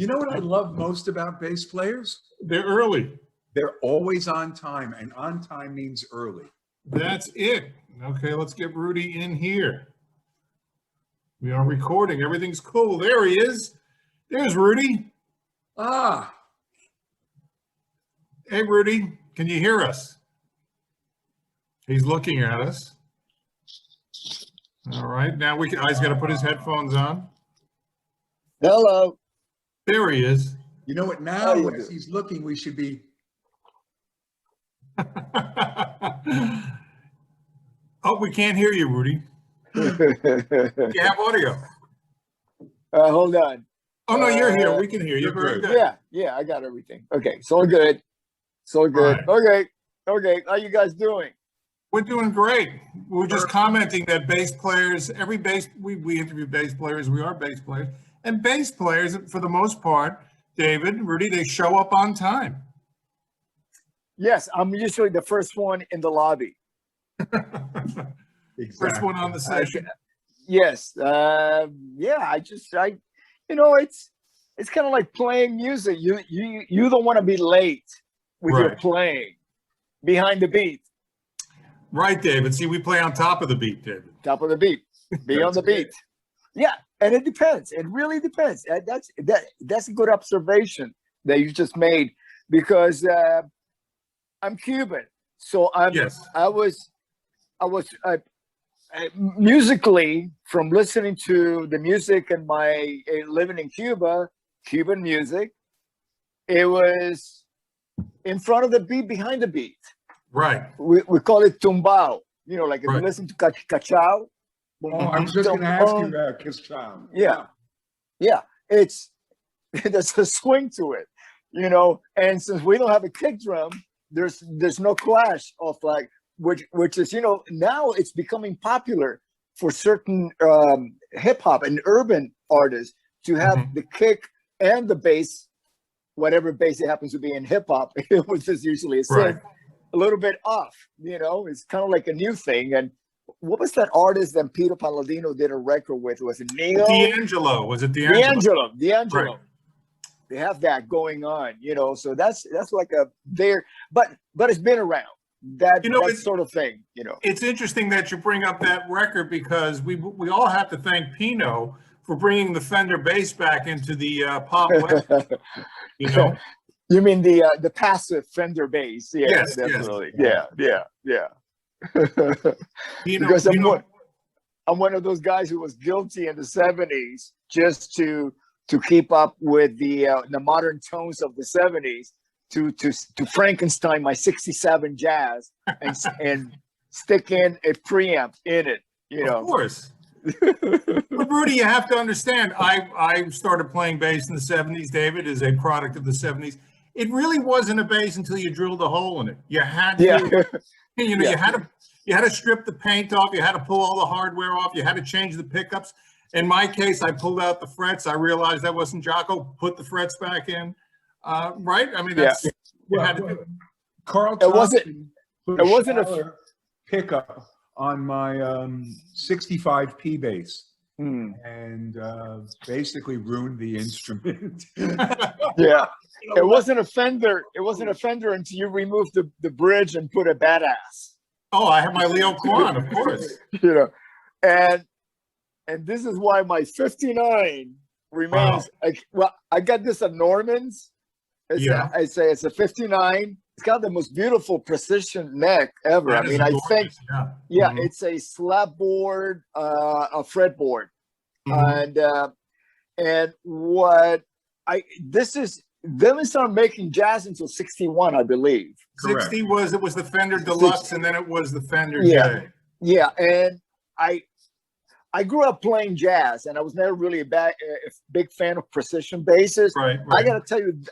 You know what I love most about bass players? They're early. They're always on time, and on time means early. That's it. Okay, let's get Rudy in here. We are recording. Everything's cool. There he is. There's Rudy. Ah. Hey, Rudy, can you hear us? He's looking at us. All right, now he's got to put his headphones on. Hello. There he is. You know what? Now, as he's looking, we should be. Oh, we can't hear you, Rudy. You have audio. Hold on. Oh, no, you're here. We can hear you. Very good. Yeah, I got everything. Okay, so good. So good. Right. Okay. How you guys doing? We're doing great. We were just commenting that bass players, we interview bass players, we are bass players. And bass players, for the most part, David, Rudy, they show up on time. Yes, I'm usually the first one in the lobby. Exactly. First one on the session. Yes. I it's kind of like playing music. You don't want to be late with your playing behind the beat. Right, David. See, we play on top of the beat, David. Top of the beat. Be on the beat. Yeah, and it depends. It really depends. That's a good observation that you just made, because I'm Cuban, so I was musically, from listening to the music and my living in Cuba, Cuban music, it was in front of the beat, behind the beat. Right. We call it tumbao. You know, like if you listen to cachao. Oh, I was just going to ask you about cachao. Yeah. There's a swing to it, you know. And since we don't have a kick drum, there's no clash of like, which is, you know, now it's becoming popular for certain hip hop and urban artists to have the kick and the bass, whatever bass it happens to be in hip hop, which is usually a synth, a little bit off. You know, it's kind of like a new thing. And what was that artist that Peter Palladino did a record with? Was it Neo? D'Angelo. Was it D'Angelo? D'Angelo. Right. They have that going on, you know. So that's like a there, but it's been around. That sort of thing, you know. It's interesting that you bring up that record, because we all have to thank Pino for bringing the Fender bass back into the pop West. You know, you mean the passive Fender bass? Yeah, yes, definitely. Yes. Yeah. Because I'm one of those guys who was guilty in the 70s just to keep up with the modern tones of the 70s. To Frankenstein my 67 Jazz and stick in a preamp in it, you know. Of course. But Rudy, you have to understand, I started playing bass in the 70s. David is a product of the 70s. It really wasn't a bass until you drilled a hole in it. You had to, you had to strip the paint off. You had to pull all the hardware off. You had to change the pickups. In my case, I pulled out the frets. I realized that wasn't Jocko. Put the frets back in. Right? I mean, that's had to do it. Carl Thompson put a pickup on my 65P bass and basically ruined the instrument. Yeah. It wasn't a Fender. It wasn't a Fender until you removed the bridge and put a badass. Oh, I have my Leo Kwan, of course. You know, and this is why my 59 remains. I got this at Norman's. I say it's a 59. It's got the most beautiful precision neck ever. I mean, I think, it's a slab board, a fretboard, and what didn't start making jazz until 61, I believe. 60 it was the Fender Deluxe, and then it was the Fender J. Yeah, and I grew up playing jazz, and I was never really a big fan of precision basses. Right. I got to tell you,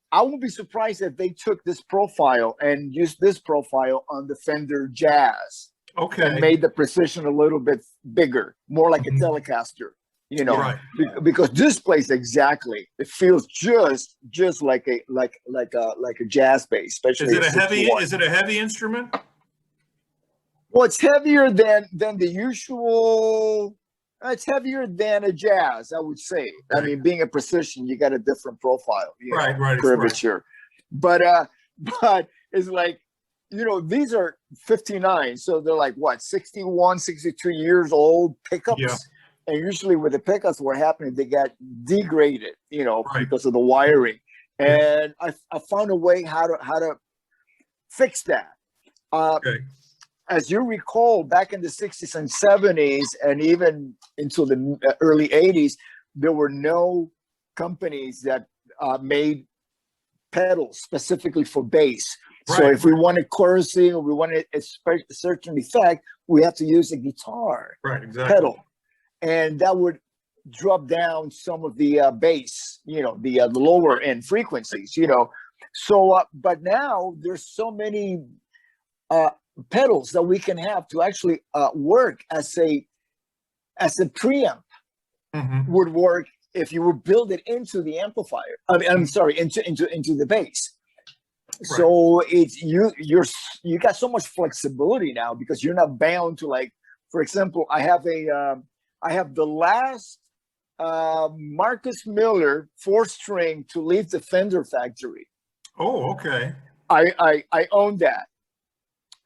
I won't be surprised if they took this profile and used this profile on the Fender Jazz. Okay. And made the precision a little bit bigger, more like a Telecaster, you know. Because this plays exactly. It feels just like a jazz bass, especially. Is it a heavy instrument? Well, it's heavier than the usual It's heavier than a jazz, I would say. I mean, being a precision, you got a different profile, right, curvature. But but it's like, these are 59, so they're like what, 61, 62 years old pickups. Yeah. And usually with the pickups, what happened, they got degraded, Right. because of the wiring. And I found a way how to fix that. Okay. As you recall, back in the 60s and 70s, and even into the early 80s, there were no companies that made pedals specifically for bass. Right. So if we wanted chorusing or we wanted a certain effect, we have to use a guitar pedal. And that would drop down some of the bass, the lower end frequencies, So, but now there's so many pedals that we can have to actually work as a preamp. Would work if you would build it into the amplifier. I'm sorry, into the bass. Right. So it's you got so much flexibility now because you're not bound to, like, for example, I have the last Marcus Miller 4-string to leave the Fender factory. Oh, okay. I own that.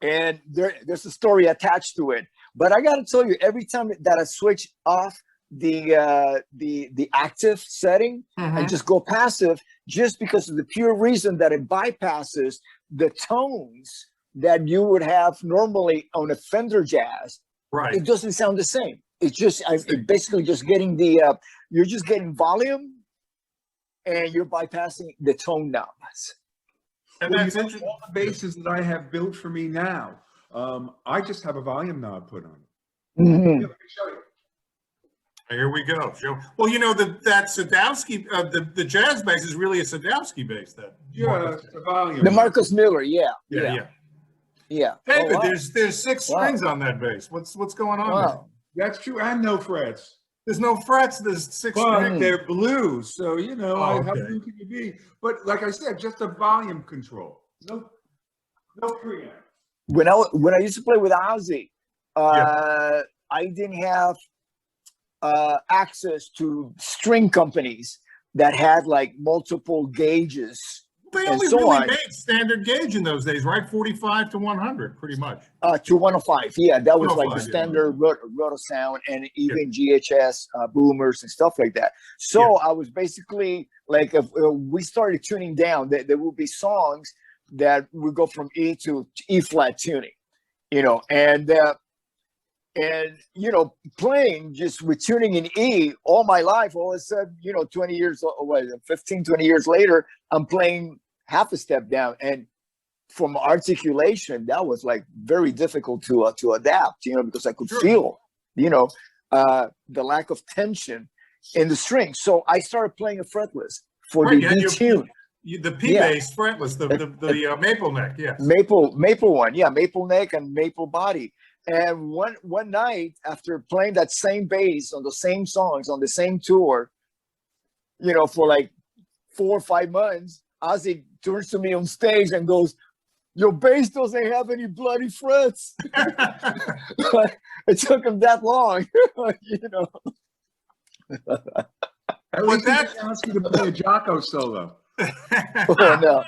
And there's a story attached to it. But I got to tell you, every time that I switch off the active setting and just go passive, just because of the pure reason that it bypasses the tones that you would have normally on a Fender Jazz, it doesn't sound the same. It's just it basically just getting you're just getting volume, and you're bypassing the tone knobs. And that's all the basses that I have built for me now, I just have a volume knob put on it. Mm-hmm. Yeah, let me show you. Here we go. Well, that Sadowski, the jazz bass is really a Sadowski bass. The volume. The Marcus Miller, yeah. David, wow. there's 6 strings on that bass. What's going on there? That's true, and no frets. There's no frets. There's 6 but strings. They're blues, so how okay. blue can you be? But like I said, just a volume control. No preamp. When I used to play with Ozzy, I didn't have access to string companies that had like multiple gauges. They only really made standard gauge in those days, right? 45 to 100, pretty much. To 105, yeah, that was like the standard roto sound, and even GHS boomers and stuff like that. So I was basically like, if we started tuning down, there would be songs that would go from E to E flat tuning, and playing just with tuning in E all my life. All of a sudden, 15, 20 years later, I'm playing half a step down, and from articulation, that was like very difficult to adapt, because I could feel, the lack of tension in the string. So I started playing a fretless for the B tune. The P bass fretless, the maple neck, yes. Maple one, maple neck and maple body. And one night, after playing that same bass on the same songs on the same tour, for like 4 or 5 months, Ozzy turns to me on stage and goes, "Your bass doesn't have any bloody frets." It took him that long, At least he asked you to play a Jocko solo. No.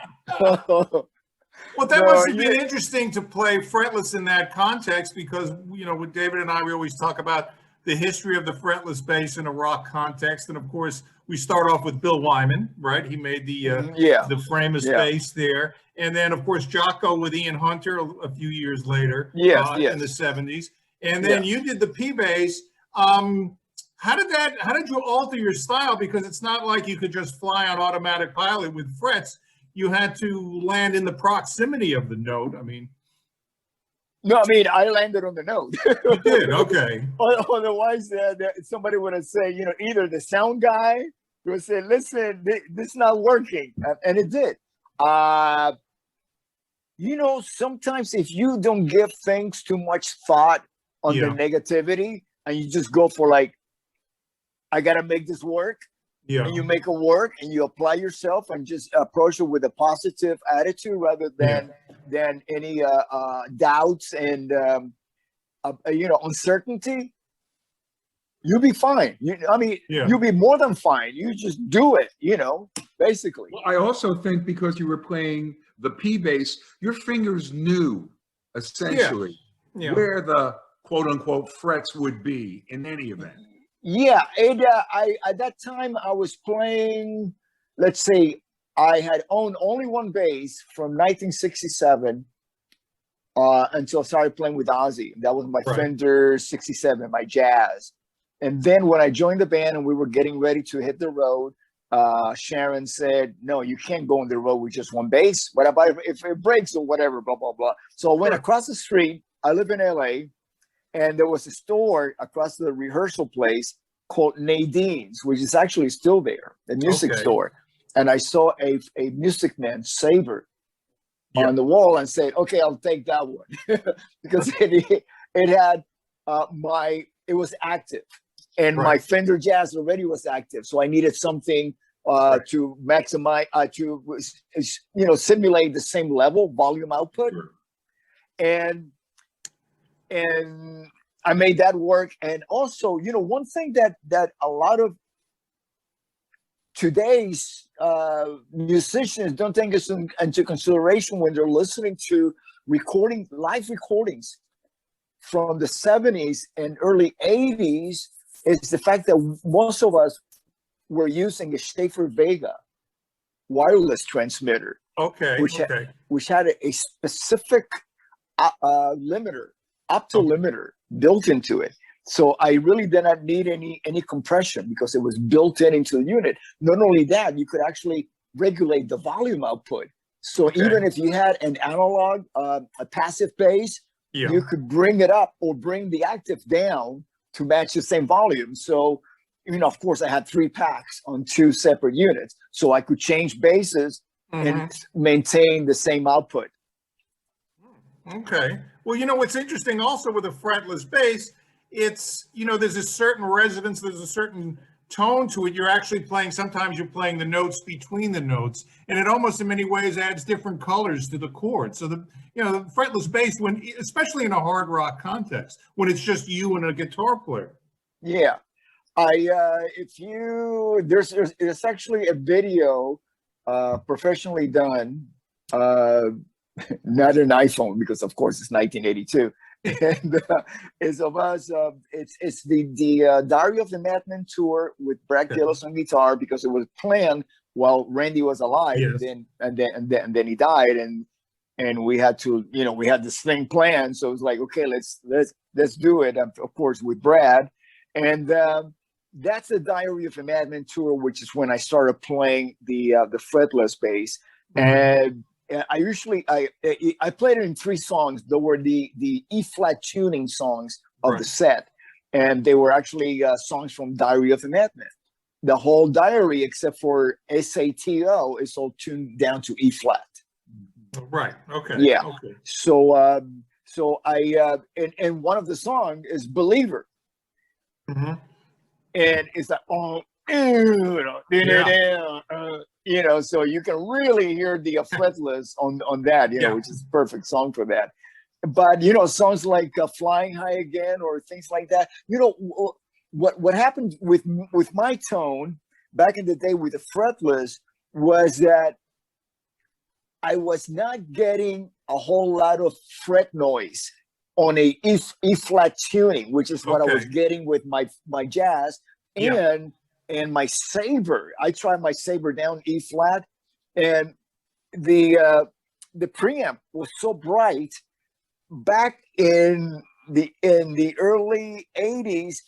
Well, that must have been interesting to play fretless in that context, because, with David and I, we always talk about the history of the fretless bass in a rock context. And of course, we start off with Bill Wyman, right? He made the Framus bass there. And then, of course, Jocko with Ian Hunter a few years later in the 70s. And then you did the P bass. How did you alter your style? Because it's not like you could just fly on automatic pilot with frets. You had to land in the proximity of the note. No, I landed on the note. You did, okay. Otherwise, somebody would have said, either the sound guy would say, "Listen, this is not working," and it did. Sometimes if you don't give things too much thought on the negativity, and you just go for like, "I gotta make this work." Yeah. And you make it work, and you apply yourself, and just approach it with a positive attitude rather than any doubts and uncertainty. you'll be fine. I mean, Yeah. you'll be more than fine. You just do it, basically. Well, I also think because you were playing the P bass, your fingers knew essentially Yeah. where the quote unquote frets would be in any event. Yeah, I at that time I was playing. Let's say I had owned only one bass from 1967 until I started playing with Ozzy. That was my Fender 67, my Jazz. And then when I joined the band and we were getting ready to hit the road, Sharon said, "No, you can't go on the road with just one bass. What about if it breaks or whatever, blah, blah, blah." So I went across the street. I live in LA. And there was a store across the rehearsal place called Nadine's, which is actually still there, a music store. And I saw a Music Man Saber on the wall and said, "Okay, I'll take that one," because it had it was active, and my Fender Jazz already was active, so I needed something to maximize to simulate the same level volume output, and I made that work. And also, one thing that a lot of today's musicians don't take into consideration when they're listening to live recordings from the 70s and early 80s is the fact that most of us were using a Schaefer Vega wireless transmitter, which had a specific limiter, optolimiter built into it. So I really did not need any compression because it was built into the unit. Not only that, you could actually regulate the volume output. So even if you had an analog, a passive bass, you could bring it up or bring the active down to match the same volume. So, of course, I had 3 packs on 2 separate units. So I could change basses and maintain the same output. Okay. Well, what's interesting also with a fretless bass, it's, there's a certain resonance, there's a certain tone to it. You're actually playing, sometimes you're playing the notes between the notes, and it almost in many ways adds different colors to the chord. So the fretless bass, especially in a hard rock context, when it's just you and a guitar player. Yeah. There's actually a video professionally done, not an iPhone, because of course it's 1982. And it's of us. It's the Diary of the Madman tour with Brad Gillis on guitar, because it was planned while Randy was alive, and then he died, and we had to, we had this thing planned. So it was like, okay, let's do it. Of course, with Brad, and that's the Diary of a Madman tour, which is when I started playing the fretless bass. And I usually I played it in 3 songs. There were the E flat tuning songs of the set, and they were actually songs from Diary of a Madman. The whole diary, except for SATO, is all tuned down to E flat. Right. Okay. Yeah. Okay. So I and one of the songs is Believer, and it's like so you can really hear the fretless on that, which is a perfect song for that. But songs like Flying High Again or things like that. What happened with my tone back in the day with the fretless was that I was not getting a whole lot of fret noise on a E flat tuning, which is what I was getting with my Jazz and my Saber. I tried my Saber down E flat, and the preamp was so bright back in the early 80s.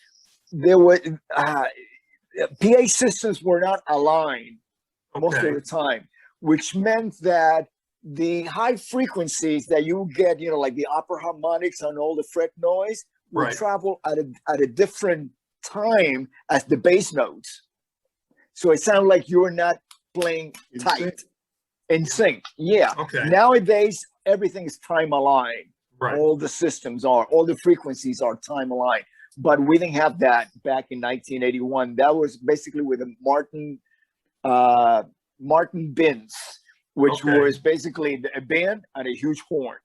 There were PA systems were not aligned most of the time, which meant that the high frequencies that you get, like the upper harmonics and all the fret noise, would travel at a different time as the bass notes. So it sounded like you were not playing tight in sync. Yeah. Okay. Nowadays, everything is time aligned. Right. All the frequencies are time aligned. But we didn't have that back in 1981. That was basically with a Martin Binns, which was basically a band and a huge horn.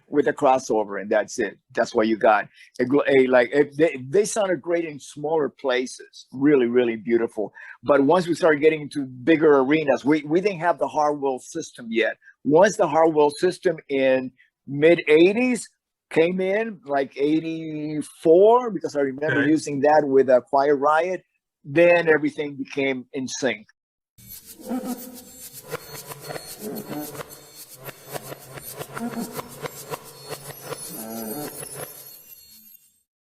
with a crossover, and that's it. That's what you got. They sounded great in smaller places, really, really beautiful. But once we started getting into bigger arenas, we didn't have the hardwell system yet. Once the hardwell system in mid 80s came in, like 84, because I remember using that with a Quiet Riot, then everything became in sync.